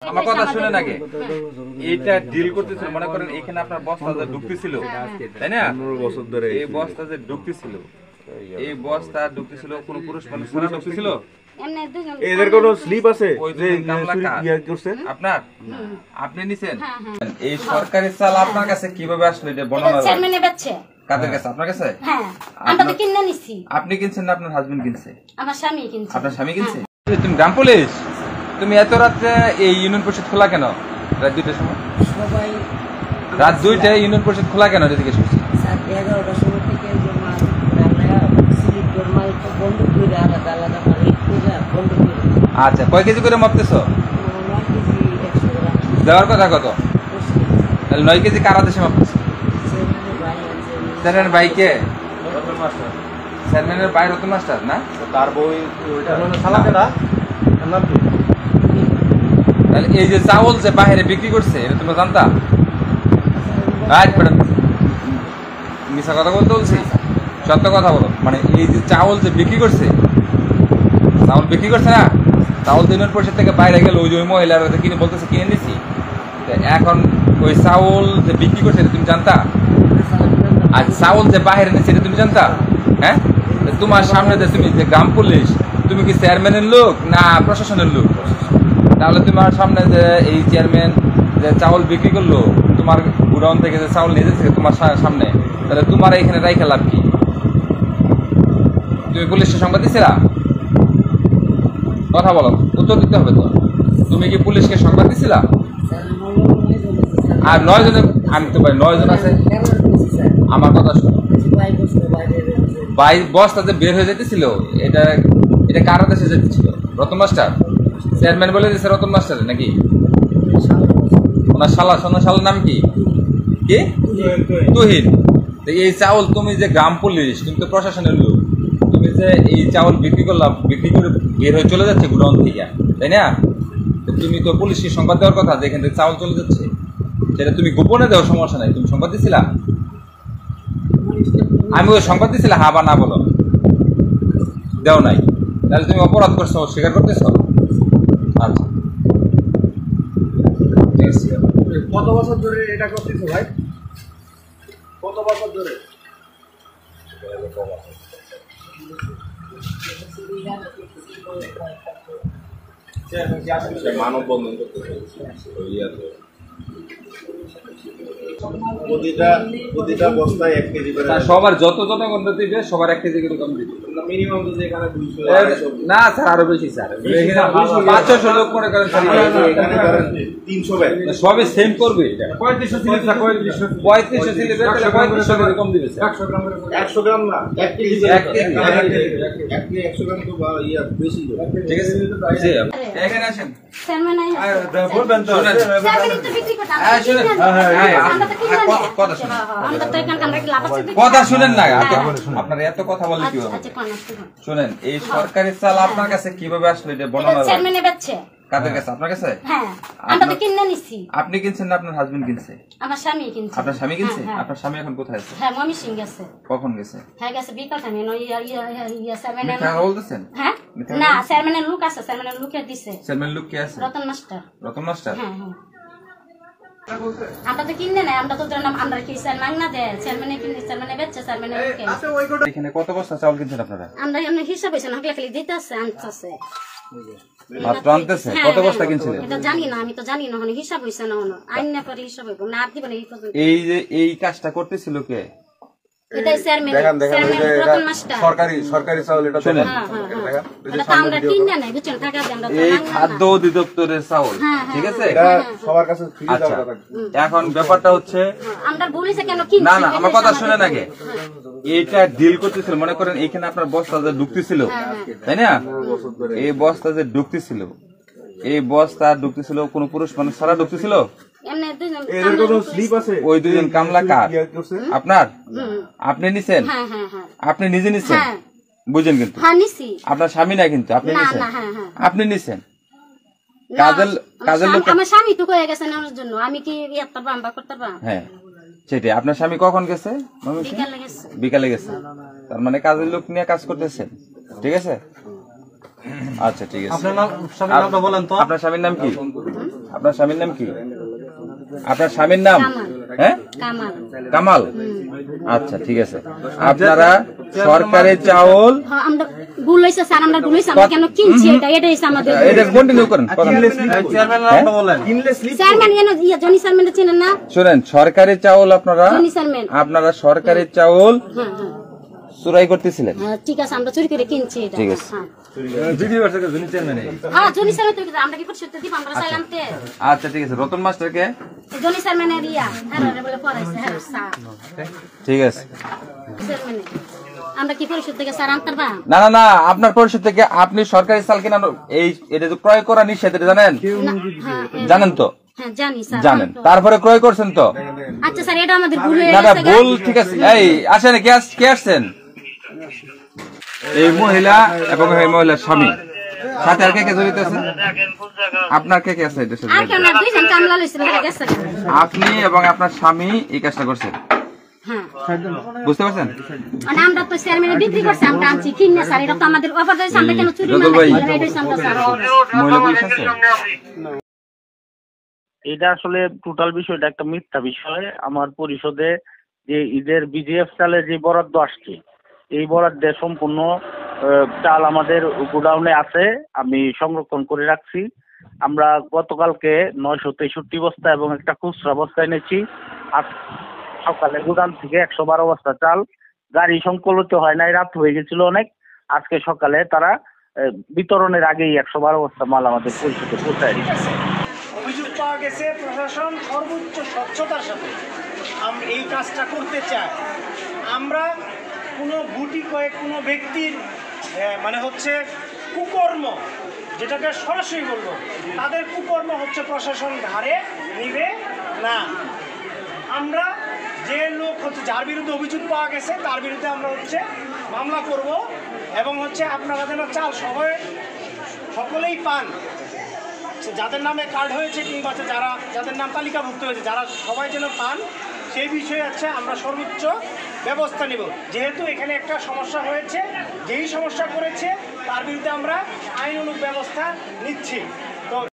আমার কথা শুনেন আগে, এইটা ডিল করতেছিল মনে করেন এখানে আপনার বস্তা যে ঢুকতেছিল, তাই না? 15 বছর ধরে এই বস্তা যে ঢুকতেছিল, এই বস্তা ঢুকতেছিল কোন পুরুষ মানুষ ছাড়া ঢুকতেছিল? এদের কোন স্লিপ আছে যে করছেন আপনার? আপনি নিছেন? এই সরকারি চাল আপনার কাছে কিভাবে আসলো এটা বর্ণনা চেয়ারম্যানে বেচছে। কাদের কাছে? আপনার কাছে? হ্যাঁ, আমরা তো কিনে নিছি। আপনি কিনছেন না আপনার হাজবেন্ড কিনছে? আমার স্বামী কিনছে। আপনার স্বামী কিনছে? তুমি গ্রাম পুলিশ, তুমি এত রাতে এই ইউনিয়ন পরিষদ খোলা কেন? রাত 2টার সময় সবাই রাত 2টায় ইউনিয়ন পরিষদ খোলা কেন? এদিকে শুনছি 11টার সময় থেকে স্লিপ মাল বন্ধ করে আলাদা আলাদা মাল বন্ধ করে। আচ্ছা, কয় কেজি করে মাপতেছো? 9 কেজি 100 গ্রাম। দেওয়ার কথা কত? তাহলে 9 কেজি কার আদেশে মাপতেছো? স্যারের বাইকে স্যারের বাইরে রতন মাস্টার না? তার বই সালাকেরা নাম কি? তাহলে এই যে চাউল যে বাইরে বিক্রি করছে এটা তুমি জানতা? মিশা কথা বলতে বলছি, সত্য কথা বলো। মানে এই যে চাউল যে বিক্রি করছে, চাউল বিক্রি করছে না, চাউল ইউনিয়ন পরিষদ থেকে বাইরে গেল, ওই যে ওই মহিলার কিনে বলতেছে কিনে নিছি। এখন ওই চাউল যে বিক্রি করছে এটা তুমি জানতা? আর চাউল যে বাইরে নিচ্ছে এটা তুমি জানতা? হ্যাঁ, তোমার সামনে যে তুমি যে গ্রাম পুলিশ, তুমি কি চেয়ারম্যানের লোক না প্রশাসনের লোক? তাহলে তোমার সামনে যে এই চেয়ারম্যান যে চাউল বিক্রি করলো, তোমার গোডাউন থেকে যে চাউল নিয়ে যাচ্ছে তোমার সামনে, তাহলে তোমার এখানে রাইখা লাভ কি? তুমি পুলিশকে সংবাদ দিছিলা? কথা বলো, উত্তর দিতে হবে তো। তুমি কি পুলিশকে সংবাদ দিছিলা? আর 9 জন, আমি তো ভাই 9 জন আছে। আমার কথা শোনো, বস্তাতে বের হয়ে যেতেছিল, এটা এটা কার দেশে যেতেছিল? রতন মাস্টার চেয়ারম্যান বলে দিচ্ছে রতন মাস্টার নাকি? ওনার শালার নাম কি? কি? তুহিন। এই চাউল তুমি যে গ্রাম পুলিশ, তুমি তো প্রশাসনের লোক, তুমি যে এই চাউল বিক্রি করলাম, বিক্রি করে বের হয়ে চলে যাচ্ছে গোডাউন থেকে, তাই না? তুমি তো পুলিশকে সংবাদ দেওয়ার কথা যে এখান থেকে চাউল চলে যাচ্ছে, সেটা তুমি গোপনে দেওয়ার সমস্যা নাই। তুমি সংবাদ দিছিলা? আমি ওই সংবাদ দিছিলাম, হ্যাঁ বা না বলো? দেও নাই, তাহলে তুমি অপরাধ করছো, স্বীকার করতেছ? আচ্ছা, কত বছর ধরে এটা করতেছো ভাই? কত বছর ধরে? মানব বন্ধন করতেছে প্রতিটা বস্তায় 1 কেজি করে। সবার যত জনগণ দিবে সবার 1 কেজি করে কম দিবে। মিনিমাম যদি এখানে 200 না স্যার, আরো বেশি স্যার। 500 লোক মনে করেন স্যার, এখানে করেন 300 ব্যাগ সবই সেম করবে। এটা 3500 ছিল স্যার, 3500 ছিল, তাহলে 3500 করে কম দিবে স্যার। 100 গ্রাম না, 1 কেজি। 1 কেজি 100 গ্রাম তো ইয়া বেশি। ঠিক আছে, জি এখানে আসেন। চেয়ারম্যান বলবেন তো চেয়ারম্যান তো বিক্রি করতে হ্যাঁ শুনেন, আমরা তো কিনে নিছি। কথা শুনেন, আমরা তো এখানে আমরা কি লাভ আছে? কথা শুনেন না, আপনারা এত কথা বললে কি হবে? আচ্ছা, কোন আসছে? শুনেন, এই সরকারি চাল আপনার কাছে কিভাবে আসলো এটা বর্ণনা? চেয়ারম্যানে বেচছে। কাদের কাছে? আপনার কাছে? হ্যাঁ, আমরা তো কিনে নিছি। আপনি কিনছেন না আপনার হাজবেন্ড কিনছে? আমার স্বামী কিনছে। আপনার স্বামী কিনছে? হ্যাঁ, আপনার স্বামী এখন কোথায় আছে? হ্যাঁ, মমি সিং গেছে। কখন গেছে? হ্যাঁ, গেছে বিকাল টাইমে। চেয়ারম্যানের মিথ্যা বলতেছেন? হ্যাঁ, না, চেয়ারম্যানের লোক আছে, চেয়ারম্যানের লোকে দিছে। চেয়ারম্যান লোক কে আছে? রতন মাস্টার। রতন মাস্টার? হ্যাঁ, হ্যাঁ। আমরা তো কিনে নাই, আমরা তো জানলাম আমরা কি চেয়ারম্যান না দেয়, চেয়ারম্যানে কিনে চেয়ারম্যানে বেচছে, চেয়ারম্যানের লোকে। এখানে কত বস্তা চাউল কিনছেন আপনারা? আমরা এমনি হিসাব হইছে না, খালি দিতে আছে, আনতেছে। মাত্র আনতেছে? কত বস্তা কিনছিলেন? এটা জানি না, আমি তো জানি না, হিসাব হইছে না, আইন না পরে হিসাব হইব না, আর দিবেন এই পর্যন্ত। এই যে এই কাজটা করতেছিল কে? এটা চেয়ারম্যান, চেয়ারম্যান রতন মাস্টার। সরকারি চাউল এটা শুনেন, এটা তো আমরা কিনে নাই, বুঝছেন, টাকা দিয়ে আমরা তো এই মাংনা না। খাদ্য অধিদপ্তরের চাউল, ঠিক আছে? এটা সবার কাছে ফ্রি আচ্ছা, দেওয়ার কথা। এখন ব্যাপারটা হচ্ছে, আমরা বলিছে কেন কিনছি? না না আমার কথা শুনেন আগে, এইটা ডিল করতেছিল মনে করেন এখানে আপনার বস্তা যে ঢুকতেছিল, তাই না? এই বস্তা যে ঢুকতেছিল, এই বস্তা ঢুকতেছিল কোন পুরুষ মানুষ ছাড়া ঢুকতেছিল? এমনি দুইজন এদের কোন স্লিপ আছে? ওই দুজন কামলা কার? আপনার? আপনি নিছেন? হ্যাঁ, হ্যাঁ, হ্যাঁ। আপনি নিজে নিছেন? হ্যাঁ। বুঝেন কিন্তু হ্যাঁ, নিছি। আপনার স্বামী না, কিন্তু আপনি না, নিছেন। না, হ্যাঁ, হ্যাঁ। আপনি নিছেন না, কাজের লোক। আমার স্বামী তো হয়ে গেছে নেওয়ার জন্য, আমি কি ইয়াত্তার বাম বা করতে পারবো? হ্যাঁ সেটাই। আপনার স্বামী কখন গেছে? বিকালে গেছে। বিকালে গেছে, তার মানে কাজের লোক নিয়ে কাজ করতেছেন, ঠিক আছে? আচ্ছা ঠিক আছে। আপনার নাম, স্বামীর নামটা বলেন তো। আপনার স্বামীর নাম কি? আপনার স্বামীর নাম কি? আপনার স্বামীর নাম? হ্যাঁ, কামাল। কামাল। আচ্ছা ঠিক আছে। আপনারা সরকারি চাউল আমরা ভুল হইছে স্যার, আমরা ভুল হইছে, আমরা কেন কিনছি এটাই আমাদের। এটা কন্টিনিউ করেন। চেয়ারম্যান জনি চেয়ারম্যান চেনেন না? শুনেন, সরকারি চাউল আপনারা সরকারি চাউল চুরাই করতেছিলেন। ঠিক আছে, আমরা চুরি করে কিনছি এটা। ঠিক আছে। হ্যাঁ, জনি চেয়ারম্যান আমরা কি করতে দিব, আমরা চাইলাম তে। আচ্ছা ঠিক আছে। রতন মাস্টারকে? জনি চেয়ারম্যানের হ্যাঁ বলে পড়াইছে, হ্যাঁ স্যার। ঠিক আছে। চেয়ারম্যান আমরা কি পরিষদ থেকে স্যার আনতে পারবা? না না না, আপনার পরিষদ থেকে আপনি সরকারি চাল কিনা এটা তো ক্রয় করা নিষেধ, এটা জানেন? জানেন তো? হ্যাঁ জানি স্যার। জানেন, তারপরে ক্রয় করছেন তো? আচ্ছা স্যার, এটা আমাদের ভুল হয়ে না না, গেছে। ভুল ঠিক আছে। এই আসেন, কে আসছেন? এই মহিলা এবং এই মহিলার স্বামী, সাথে আর কে কে জড়িত আছে? আপনার কে কে আছে এটার সাথে? আর কেন না, দুইজন কামলা লইছিল, হয়ে গেছে। আপনি এবং আপনার স্বামী এই কাজটা করছেন, হ্যাঁ বুঝতে পারছেন? মানে আমরা তো চেয়ারম্যানে বিক্রি করছি, আমরা আনছি কিনে স্যার, এটা তো আমাদের অফার দিয়েছে, আমরা কেন চুরি রতন ভাই, মহিলা পুলিশ আছে? এটা আসলে টোটাল বিষয়টা একটা মিথ্যা বিষয়। আমার পরিষদে যে ঈদের বিজিএফ চালের যে বরাদ্দ আসছে, এই বরাদ্দে সম্পূর্ণ চাল আমাদের গোডাউনে আছে, আমি সংরক্ষণ করে রাখছি। আমরা গতকালকে 963 বস্তা এবং একটা খুচরা বস্তা এনেছি। আজ সকালে গোদাম থেকে 112 বস্তা চাল, গাড়ি সংকলিত হয় নাই, রাত হয়ে গেছিল অনেক। আজকে সকালে তারা বিতরণের আগেই 112 বস্তা মাল আমাদের পরিষদে পৌঁছায় দিচ্ছে। অভিযোগ পাওয়া গেছে, প্রশাসন সর্বোচ্চ স্বচ্ছতার সাথে এই কাজটা করতে চায়। আমরা কোনো গুটি কয়েক কোনো ব্যক্তির মানে হচ্ছে কুকর্ম, যেটাকে সরাসরি বলবো, তাদের কুকর্ম হচ্ছে প্রশাসন ধারে নিবে না। আমরা যে লোক হচ্ছে যার বিরুদ্ধে অভিযোগ পাওয়া গেছে তার বিরুদ্ধে আমরা হচ্ছে মামলা করব এবং হচ্ছে আপনারা যেন চাল সকলেই পান, যাদের নামে কার্ড হয়েছে কিংবা যাদের নাম তালিকাভুক্ত হয়েছে, যারা সবাই যেন পান, সেই বিষয়ে হচ্ছে আমরা সর্বোচ্চ ব্যবস্থা নেব। যেহেতু এখানে একটা সমস্যা হয়েছে, যেই সমস্যা করেছে তার বিরুদ্ধে আমরা আইনানুগ ব্যবস্থা নিচ্ছি। তো